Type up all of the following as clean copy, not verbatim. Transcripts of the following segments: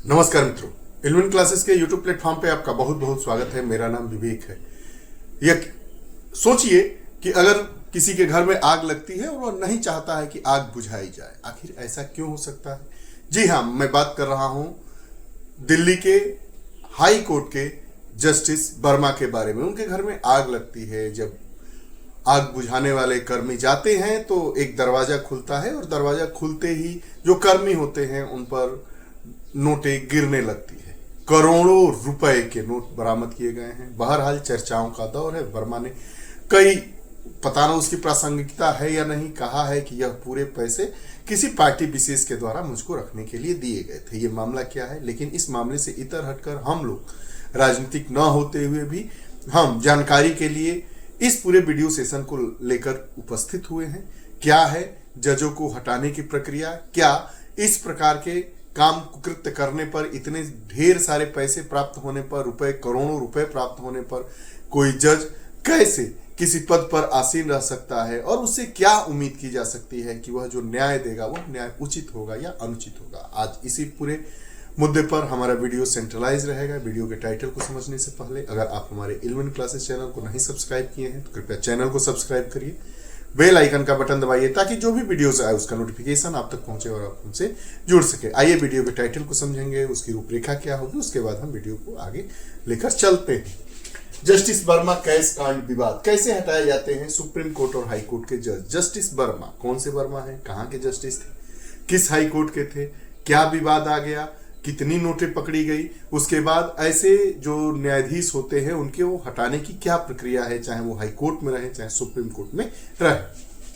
नमस्कार मित्रों, इल्विन क्लासेस के यूट्यूब प्लेटफॉर्म पे आपका बहुत बहुत स्वागत है। मेरा नाम विवेक है। यह सोचिए कि अगर किसी के घर में आग लगती है और वह नहीं चाहता है कि आग बुझाई जाए, आखिर ऐसा क्यों हो सकता है? जी हाँ, मैं बात कर रहा हूं दिल्ली के हाई कोर्ट के जस्टिस वर्मा के बारे में। उनके घर में आग लगती है। जब आग बुझाने वाले कर्मी जाते हैं तो एक दरवाजा खुलता है और दरवाजा खुलते ही जो कर्मी होते हैं उन पर नोटें गिरने लगती है। करोड़ों रुपए के नोट बरामद किए गए हैं। बहरहाल चर्चाओं का दौर है। वर्मा ने कई, पता ना उसकी प्रासंगिकता है या नहीं, कहा है कि यह पूरे पैसे किसी पार्टी विशेष के द्वारा मुझको रखने के लिए दिए गए थे। ये मामला क्या है? लेकिन इस मामले से इतर हटकर हम लोग राजनीतिक न होते हुए भी हम जानकारी के लिए इस पूरे वीडियो सेशन को लेकर उपस्थित हुए हैं। क्या है जजों को हटाने की प्रक्रिया? क्या इस प्रकार के काम कुकृत्य करने पर, इतने ढेर सारे पैसे प्राप्त होने पर, करोड़ों रुपए प्राप्त होने पर कोई जज कैसे किसी पद पर आसीन रह सकता है और उससे क्या उम्मीद की जा सकती है कि वह जो न्याय देगा वह न्याय उचित होगा या अनुचित होगा? आज इसी पूरे मुद्दे पर हमारा वीडियो सेंट्रलाइज रहेगा। वीडियो के टाइटल को समझने से पहले अगर आप हमारे इल्विन क्लासेस चैनल को नहीं सब्सक्राइब किए हैं तो कृपया चैनल को सब्सक्राइब करिए, बेल आइकन का बटन दबाइए ताकि जो भी वीडियोस आए उसका नोटिफिकेशन आप तक पहुंचे और आप उनसे जुड़ सके। आइए वीडियो के टाइटल को समझेंगे, उसकी रूपरेखा क्या होगी, उसके बाद हम वीडियो को आगे लेकर चलते हैं। जस्टिस वर्मा केस कांड विवाद कैसे हटाए जाते हैं सुप्रीम कोर्ट और हाई कोर्ट के जज? जस्टिस वर्मा कौन से वर्मा है? कहाँ के जस्टिस थे? किस हाई कोर्ट के थे? क्या विवाद आ गया? कितनी नोटें पकड़ी गई? उसके बाद ऐसे जो न्यायाधीश होते हैं उनके वो हटाने की क्या प्रक्रिया है, चाहे वो हाई कोर्ट में रहे चाहे सुप्रीम कोर्ट में रहे?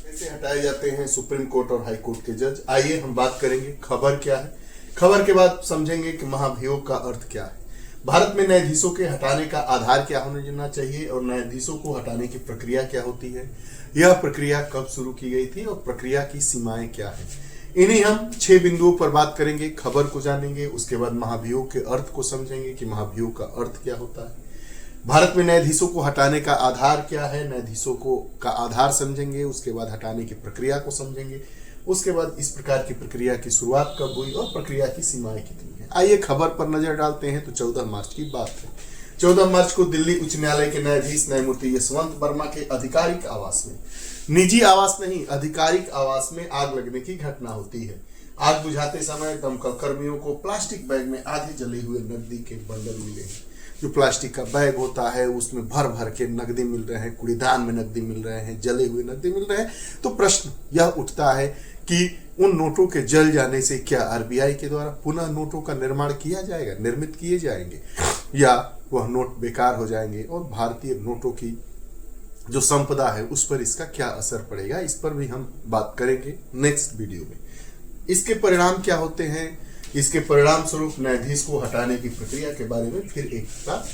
कैसे हटाए जाते हैं सुप्रीम कोर्ट और हाई कोर्ट के जज? आइए हम बात करेंगे खबर क्या है। खबर के बाद समझेंगे कि महाभियोग का अर्थ क्या है। भारत में न्यायाधीशों के हटाने का आधार क्या होना चाहिए और न्यायाधीशों को हटाने की प्रक्रिया क्या होती है? यह प्रक्रिया कब शुरू की गई थी और प्रक्रिया की सीमाएं क्या है? इन्हीं हम 6 बिंदुओं पर बात करेंगे। खबर को जानेंगे, उसके बाद महाभियोग के अर्थ को समझेंगे कि महाभियोग का अर्थ क्या होता है, भारत में न्यायाधीशों को हटाने का आधार क्या है, न्यायाधीशों को का आधार समझेंगे, उसके बाद हटाने की प्रक्रिया को समझेंगे, उसके बाद इस प्रकार की प्रक्रिया की शुरुआत कब हुई और प्रक्रिया की सीमाएं कितनी है। आइए खबर पर नजर डालते हैं। तो 14 मार्च की बात है। 14 मार्च को दिल्ली उच्च न्यायालय के न्यायाधीश न्यायमूर्ति यशवंत वर्मा के आधिकारिक आवास में, निजी आवास नहीं आधिकारिक आवास में आग लगने की घटना होती है। आग बुझाते समय दमकल कर्मियों को प्लास्टिक बैग में आधे जले हुए नकदी के बंडल मिले हैं। जो प्लास्टिक का बैग होता है उसमें भर भर के नकदी मिल रहे हैं, कूड़ेदान में नकदी मिल रहे हैं, जले हुए नकदी मिल रहे हैं। तो प्रश्न यह उठता है कि उन नोटों के जल जाने से क्या आरबीआई के द्वारा पुनः नोटों का निर्माण किया जाएगा, निर्मित किए जाएंगे, या वह नोट बेकार हो जाएंगे और भारतीय नोटों की जो संपदा है उस पर इसका क्या असर पड़ेगा? इस पर भी हम बात करेंगे नेक्स्ट वीडियो में। इसके परिणाम क्या होते हैं? इसके परिणाम स्वरूप न्यायाधीश को हटाने की प्रक्रिया के बारे में फिर एक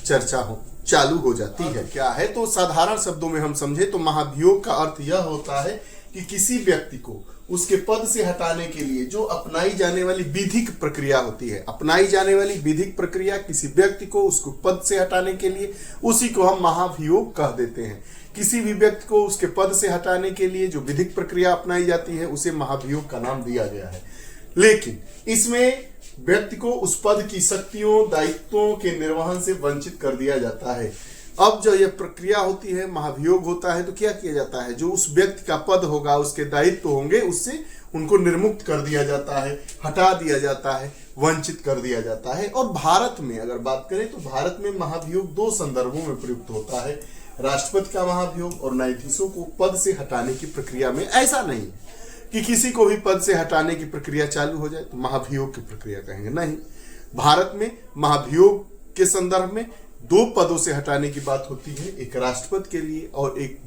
चर्चा चालू हो जाती है। क्या है? तो साधारण शब्दों में हम समझे तो महाभियोग का अर्थ यह होता है कि किसी व्यक्ति को उसके पद से हटाने के लिए जो अपनाई जाने वाली विधिक प्रक्रिया होती है, अपनाई जाने वाली विधिक प्रक्रिया किसी व्यक्ति को उसको पद से हटाने के लिए, उसी को हम महाभियोग कह देते हैं। किसी भी व्यक्ति को उसके पद से हटाने के लिए जो विधिक प्रक्रिया अपनाई जाती है उसे महाभियोग का नाम दिया गया है। लेकिन इसमें व्यक्ति को उस पद की शक्तियों, दायित्वों के निर्वहन से वंचित कर दिया जाता है। अब जब यह प्रक्रिया होती है, महाभियोग होता है, तो क्या किया जाता है? जो उस व्यक्ति का पद होगा, उसके दायित्व होंगे, उससे उनको निर्मुक्त कर दिया जाता है, हटा दिया जाता है, वंचित कर दिया जाता है। और भारत में अगर बात करें तो भारत में महाभियोग 2 संदर्भों में प्रयुक्त होता है, राष्ट्रपति का महाभियोग और न्यायाधीशों को पद से हटाने की प्रक्रिया में। ऐसा नहीं कि किसी को भी पद से हटाने की प्रक्रिया चालू हो जाए तो महाभियोग की प्रक्रिया कहेंगे, नहीं। भारत में महाभियोग के संदर्भ में 2 पदों से हटाने की बात होती है, एक राष्ट्रपति के लिए और एक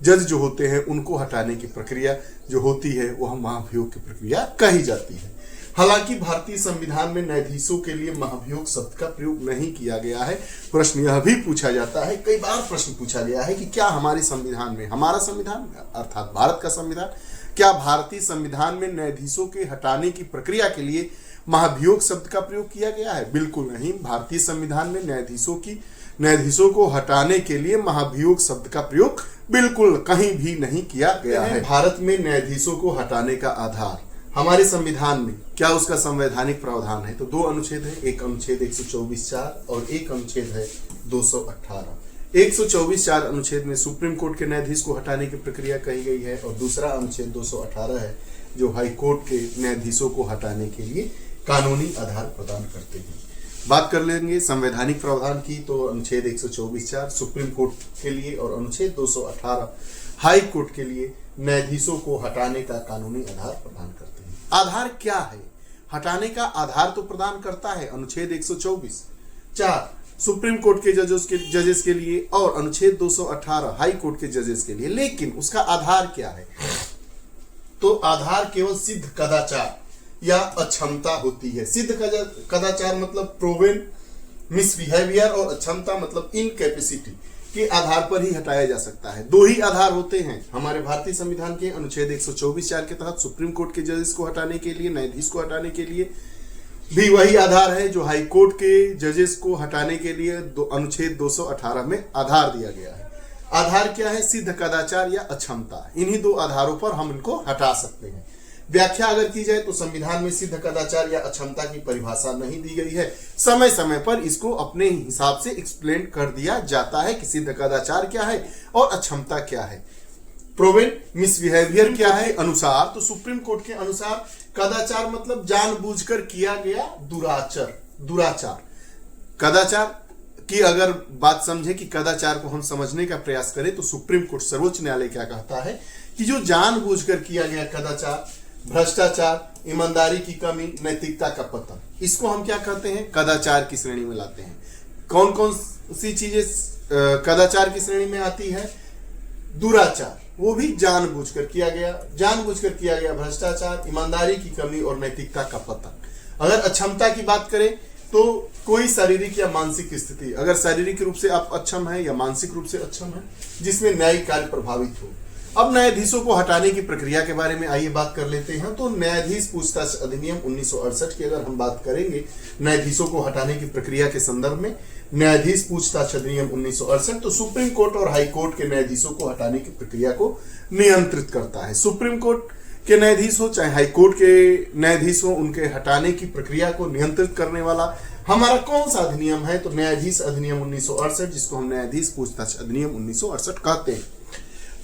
जज जो होते हैं उनको हटाने की प्रक्रिया जो होती है वह महाभियोग की प्रक्रिया कही जाती है। हालांकि भारतीय संविधान में न्यायाधीशों के लिए महाभियोग शब्द का प्रयोग नहीं किया गया है। प्रश्न यह भी पूछा जाता है, कई बार प्रश्न पूछा गया है कि क्या हमारे संविधान में, हमारा संविधान अर्थात भारत का संविधान, क्या भारतीय संविधान में न्यायाधीशों के हटाने की प्रक्रिया के लिए महाभियोग शब्द का प्रयोग किया गया है? बिल्कुल नहीं। भारतीय संविधान में न्यायाधीशों को हटाने के लिए महाभियोग शब्द का प्रयोग बिल्कुल कहीं भी नहीं किया गया है। भारत में न्यायाधीशों को हटाने का आधार हमारे संविधान में क्या उसका संवैधानिक प्रावधान है? तो दो अनुच्छेद है, एक अनुच्छेद 124(4) और एक अनुच्छेद है 218। 124(4) अनुच्छेद में सुप्रीम कोर्ट के न्यायाधीश को हटाने की प्रक्रिया कही गई है और दूसरा अनुच्छेद 218 है जो हाई कोर्ट के न्यायाधीशों को हटाने के लिए कानूनी आधार प्रदान करते हैं। बात कर लेंगे संवैधानिक प्रावधान की, तो अनुच्छेद 124(4) सुप्रीम कोर्ट के लिए और अनुच्छेद 218 हाई कोर्ट के लिए न्यायाधीशों को हटाने का कानूनी आधार प्रदान करते हैं। आधार क्या है? हटाने का आधार तो प्रदान करता है अनुच्छेद 124(4) सुप्रीम कोर्ट के जजेस के लिए और अनुच्छेद 218 हाई कोर्ट के जजेस के लिए, लेकिन उसका आधार क्या है? तो आधार केवल सिद्ध कदाचार या अक्षमता होती है। सिद्ध कदाचार मतलब प्रोवन मिसबिहेवियर और अक्षमता मतलब इनकैपेसिटी के आधार पर ही हटाया जा सकता है। दो ही आधार होते हैं हमारे भारतीय संविधान के अनुच्छेद 124(4) के तहत सुप्रीम कोर्ट के जजेस को हटाने के लिए, न्यायाधीश को हटाने के लिए भी वही आधार है जो हाई कोर्ट के जजेस को हटाने के लिए अनुच्छेद 218 में आधार दिया गया है। आधार क्या है? सिद्ध कदाचार या अक्षमता। इन्हीं दो आधारों पर हम इनको हटा सकते हैं। व्याख्या अगर की जाए तो संविधान में सिद्ध कदाचार या अक्षमता की परिभाषा नहीं दी गई है। समय समय पर इसको अपने हिसाब से एक्सप्लेन कर दिया जाता है कि सिद्ध कदाचार क्या है और अक्षमता क्या है। प्रोवन मिसबिहेवियर क्या है अनुसार, तो सुप्रीम कोर्ट के अनुसार कदाचार मतलब जानबूझकर किया गया दुराचार। कदाचार की अगर बात समझे कि कदाचार को हम समझने का प्रयास करें तो सुप्रीम कोर्ट सर्वोच्च न्यायालय क्या कहता है कि जो जानबूझकर किया गया कदाचार, भ्रष्टाचार, ईमानदारी की कमी, नैतिकता का पतन, इसको हम क्या कहते हैं? कदाचार की श्रेणी में लाते हैं। कौन कौन सी चीजें कदाचार की श्रेणी में आती है? दुराचार, वो भी जानबूझकर किया गया भ्रष्टाचार, ईमानदारी की कमी और नैतिकता का पतन। अगर अक्षमता की बात करें तो कोई शारीरिक या मानसिक स्थिति, अगर शारीरिक रूप से आप अक्षम है या मानसिक रूप से अक्षम है जिसमें न्यायिक कार्य प्रभावित हो। अब न्यायाधीशों को हटाने की प्रक्रिया के बारे में आइए बात कर लेते हैं। तो न्यायाधीश पूछताछ अधिनियम 1968 की अगर हम बात करेंगे न्यायाधीशों को हटाने की प्रक्रिया के संदर्भ में, न्यायाधीश पूछताछ अधिनियम 1968 तो सुप्रीम कोर्ट और हाई कोर्ट के न्यायाधीशों को हटाने की प्रक्रिया को नियंत्रित करता है। सुप्रीम कोर्ट के न्यायाधीश हो चाहे हाई कोर्ट के न्यायाधीश हो, उनके हटाने की प्रक्रिया को नियंत्रित करने वाला हमारा कौन सा अधिनियम है? तो न्यायाधीश अधिनियम 1968, जिसको हम न्यायाधीश पूछताछ अधिनियम 1968 कहते हैं।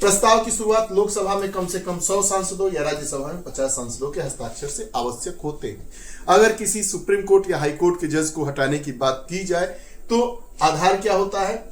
प्रस्ताव की शुरुआत लोकसभा में कम से कम 100 सांसदों या राज्यसभा में 50 सांसदों के हस्ताक्षर से आवश्यक होते हैं। अगर किसी सुप्रीम कोर्ट या हाई कोर्ट के जज को हटाने की बात की जाए तो आधार क्या होता है?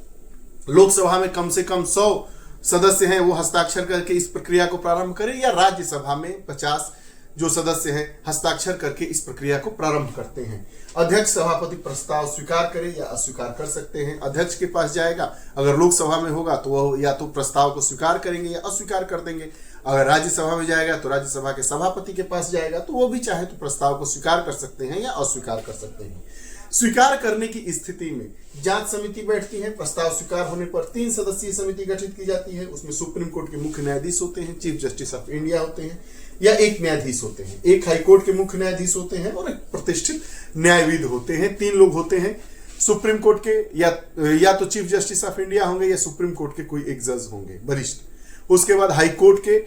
लोकसभा में कम से कम 100 सदस्य हैं वो हस्ताक्षर करके इस प्रक्रिया को प्रारंभ करें, या राज्यसभा में 50 जो सदस्य हैं हस्ताक्षर करके इस प्रक्रिया को प्रारंभ करते हैं। अध्यक्ष सभापति प्रस्ताव स्वीकार करे या अस्वीकार कर सकते हैं। अध्यक्ष के पास जाएगा, अगर लोकसभा में होगा तो वह या तो प्रस्ताव को स्वीकार करेंगे या अस्वीकार कर देंगे। अगर राज्यसभा में जाएगा तो राज्यसभा के सभापति के पास जाएगा तो वो भी चाहे तो प्रस्ताव को स्वीकार कर सकते हैं या अस्वीकार कर सकते हैं। स्वीकार करने की स्थिति में जांच समिति बैठती है। प्रस्ताव स्वीकार होने पर 3 सदस्यीय समिति गठित की जाती है। उसमें सुप्रीम कोर्ट के मुख्य न्यायाधीश होते हैं, चीफ जस्टिस ऑफ इंडिया होते हैं या एक न्यायाधीश होते हैं, एक हाई कोर्ट के मुख्य न्यायाधीश होते हैं और एक प्रतिष्ठित न्यायविद होते हैं। 3 लोग होते हैं सुप्रीम कोर्ट के, या तो चीफ जस्टिस ऑफ इंडिया होंगे या सुप्रीम कोर्ट के कोई एक जज होंगे वरिष्ठ। उसके बाद हाई कोर्ट के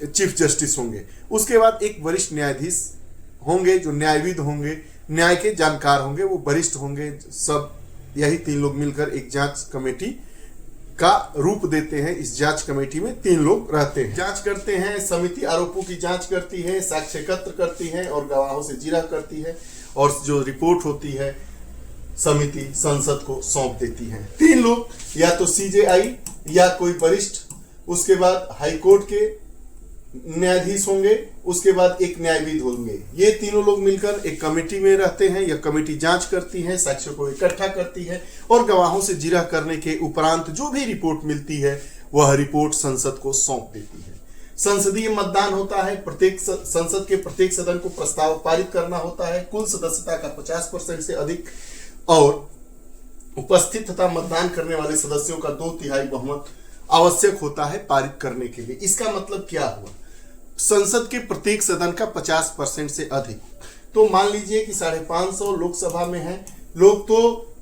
चीफ जस्टिस होंगे। उसके बाद एक वरिष्ठ न्यायाधीश होंगे जो न्यायविद होंगे, न्याय के जानकार होंगे, वो वरिष्ठ होंगे। सब यही 3 लोग मिलकर एक जांच कमेटी का रूप देते हैं। इस जांच कमेटी में 3 लोग रहते हैं, जांच करते हैं। समिति आरोपों की जांच करती है, साक्ष्य एकत्र करती है और गवाहों से जिरह करती है, और जो रिपोर्ट होती है समिति संसद को सौंप देती है। 3 लोग, या तो सीजेआई या कोई वरिष्ठ, उसके बाद हाई कोर्ट के न्यायाधीश होंगे, उसके बाद एक न्यायविद होंगे। ये तीनों लोग मिलकर एक कमेटी में रहते हैं। यह कमेटी जांच करती है, साक्ष्यों को इकट्ठा करती है और गवाहों से जिरह करने के उपरांत जो भी रिपोर्ट मिलती है वह रिपोर्ट संसद को सौंप देती है। संसदीय मतदान होता है। प्रत्येक संसद के प्रत्येक सदन को प्रस्ताव पारित करना होता है। कुल सदस्यता का 50% से अधिक और उपस्थित तथा मतदान करने वाले सदस्यों का 2/3 बहुमत आवश्यक होता है पारित करने के लिए। इसका मतलब क्या हुआ? संसद के प्रत्येक सदन का 50% से अधिक, तो मान लीजिए कि 550 लोकसभा में है लोग, तो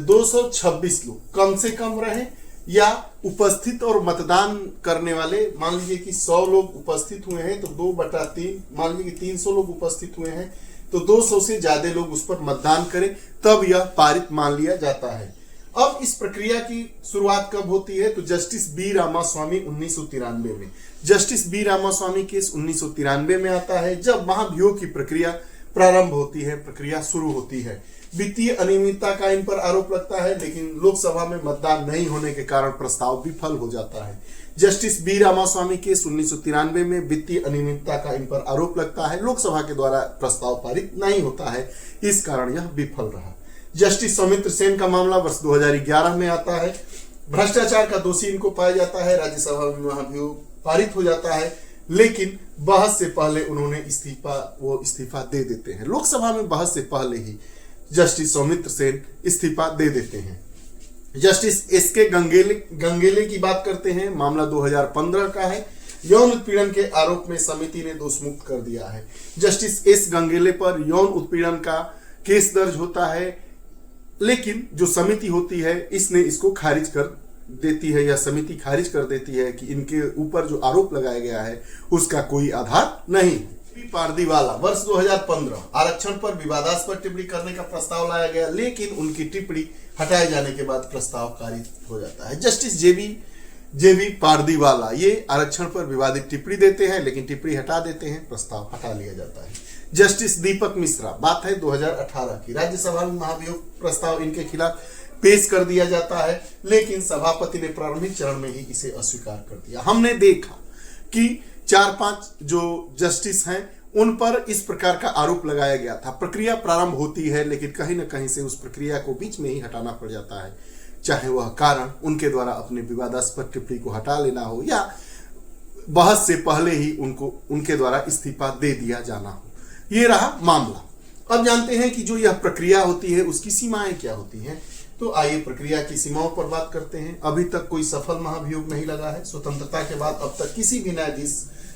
226 लोग कम से कम रहे या उपस्थित और मतदान करने वाले, मान लीजिए कि 100 लोग उपस्थित हुए हैं तो 2/3, मान लीजिए कि 300 लोग उपस्थित हुए हैं तो 200 से ज्यादा लोग उस पर मतदान करें, तब यह पारित मान लिया जाता है। अब इस प्रक्रिया की शुरुआत कब होती है? तो जस्टिस बी रामास्वामी 1993 में, जस्टिस बी रामास्वामी केस 1993 में आता है, जब महाभियोग की प्रक्रिया प्रारंभ होती है, प्रक्रिया शुरू होती है। वित्तीय अनियमितता का इन पर आरोप लगता है, लेकिन लोकसभा में मतदान नहीं होने के कारण प्रस्ताव विफल हो जाता है। जस्टिस बी रामास्वामी केस 1993 में वित्तीय अनियमितता का इन पर आरोप लगता है, लोकसभा के द्वारा प्रस्ताव पारित नहीं होता है, इस कारण यह विफल रहा। जस्टिस सौमित्र सेन का मामला वर्ष 2011 में आता है, भ्रष्टाचार का दोषी इनको पाया जाता है, राज्यसभा में महाभियोग पारित हो जाता है, लेकिन बहस से पहले उन्होंने इस्तीफा दे देते हैं। लोकसभा में बहस से पहले ही जस्टिस सौमित्र सेन इस्तीफा दे देते हैं। जस्टिस एसके गंगेले की बात करते हैं, मामला 2015 का है, यौन उत्पीड़न के आरोप में समिति ने दोष मुक्त कर दिया है। जस्टिस एस गंगेले पर यौन उत्पीड़न का केस दर्ज होता है, लेकिन जो समिति होती है इसने इसको खारिज कर देती है, या समिति खारिज कर देती है कि इनके ऊपर जो आरोप लगाया गया है उसका कोई आधार नहीं। पारदीवाला वर्ष 2015, आरक्षण पर विवादास्पद टिप्पणी करने का प्रस्ताव लाया गया, लेकिन उनकी टिप्पणी हटाए जाने के बाद प्रस्ताव पारित हो जाता है। जस्टिस जेबी पारदीवाला ये आरक्षण पर विवादित टिप्पणी देते हैं, लेकिन टिप्पणी हटा देते हैं, प्रस्ताव हटा लिया जाता है। जस्टिस दीपक मिश्रा, बात है 2018 की, राज्यसभा में महाभियोग प्रस्ताव इनके खिलाफ पेश कर दिया जाता है, लेकिन सभापति ने प्रारंभिक चरण में ही इसे अस्वीकार कर दिया। हमने देखा कि 4-5 जो जस्टिस हैं उन पर इस प्रकार का आरोप लगाया गया था, प्रक्रिया प्रारंभ होती है, लेकिन कहीं ना कहीं से उस प्रक्रिया को बीच में ही हटाना पड़ जाता है, चाहे वह कारण उनके द्वारा अपने विवादास्पद टिप्पणी को हटा लेना हो या बहस से पहले ही उनके द्वारा इस्तीफा दे दिया जाना हो। ये रहा मामला। अब जानते हैं कि जो यह प्रक्रिया होती है उसकी सीमाएं क्या होती हैं। तो आइए प्रक्रिया की सीमाओं पर बात करते हैं। अभी तक कोई सफल महाभियोग नहीं लगा है। स्वतंत्रता के बाद अब तक किसी भी न्यायाधीश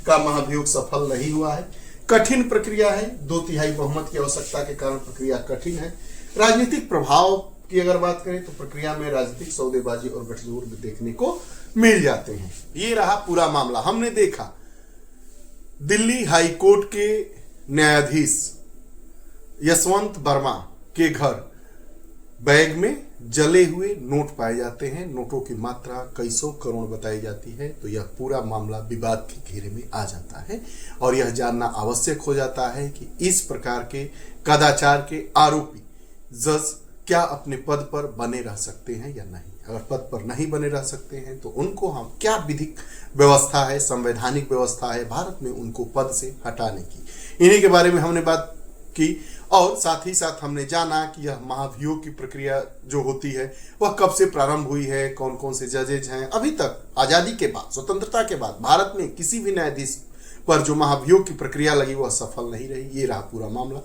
का महाभियोग सफल नहीं हुआ है। कठिन प्रक्रिया है, 2/3 बहुमत की आवश्यकता के कारण प्रक्रिया कठिन है। राजनीतिक प्रभाव की अगर बात करें तो प्रक्रिया में राजनीतिक सौदेबाजी और गठजोड़ देखने को मिल जाते हैं। ये रहा पूरा मामला। हमने देखा दिल्ली हाई कोर्ट के न्यायाधीश यशवंत वर्मा के घर बैग में जले हुए नोट पाए जाते हैं, नोटों की मात्रा कई सौ करोड़ बताई जाती है। तो यह पूरा मामला विवाद के घेरे में आ जाता है और यह जानना आवश्यक हो जाता है कि इस प्रकार के कदाचार के आरोपी जज क्या अपने पद पर बने रह सकते हैं या नहीं। अगर पद पर नहीं बने रह सकते हैं तो उनको हम क्या विधिक व्यवस्था है, संवैधानिक व्यवस्था है भारत में उनको पद से हटाने की, इन्हीं के बारे में हमने बात की। और साथ ही साथ हमने जाना कि यह महाभियोग की प्रक्रिया जो होती है वह कब से प्रारंभ हुई है, कौन कौन से जजेज हैं। अभी तक आजादी के बाद, स्वतंत्रता के बाद भारत में किसी भी न्यायाधीश पर जो महाभियोग की प्रक्रिया लगी वह सफल नहीं रही। ये रहा पूरा मामला।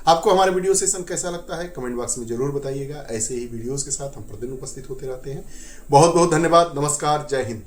आपको हमारे वीडियो सेशन कैसा लगता है कमेंट बॉक्स में जरूर बताइएगा। ऐसे ही वीडियोस के साथ हम प्रतिदिन उपस्थित होते रहते हैं। बहुत बहुत धन्यवाद। नमस्कार। जय हिंद।